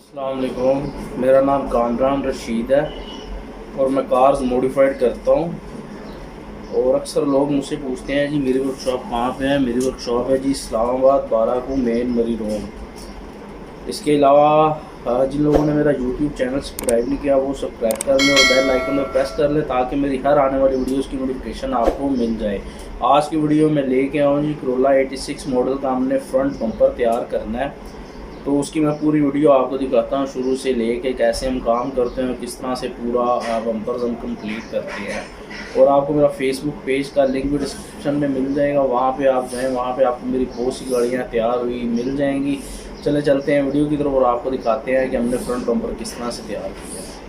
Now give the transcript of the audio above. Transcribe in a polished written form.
अस्सलाम वालेकुम, मेरा नाम कामरान रशीद है और मैं कार्स मॉडिफाइड करता हूँ। और अक्सर लोग मुझसे पूछते हैं जी मेरी वर्कशॉप कहाँ पे है। मेरी वर्कशॉप है जी इस्लामाबाद 12 को मेन मरी रोड। इसके अलावा जिन लोगों ने मेरा यूट्यूब चैनल सब्सक्राइब नहीं किया वो सब्सक्राइब कर लें और बेल आइकन पर प्रेस कर लें ताकि मेरी हर आने वाली वीडियोस की नोटिफिकेशन आपको मिल जाए। आज की वीडियो में लेके आऊँ जी Corolla 86 मॉडल का हमने फ्रंट बम्पर तैयार करना है, तो उसकी मैं पूरी वीडियो आपको दिखाता हूँ शुरू से लेके कैसे हम काम करते हैं, किस तरह से पूरा बम्पर्स हम कंप्लीट करते हैं। और आपको मेरा फेसबुक पेज का लिंक भी डिस्क्रिप्शन में मिल जाएगा, वहाँ पे आप जाएँ, वहाँ पे आपको मेरी बहुत सी गाड़ियाँ तैयार हुई मिल जाएंगी। चले चलते हैं वीडियो की तरफ और आपको दिखाते हैं कि हमने फ्रंट बम्पर किस तरह से तैयार किया है।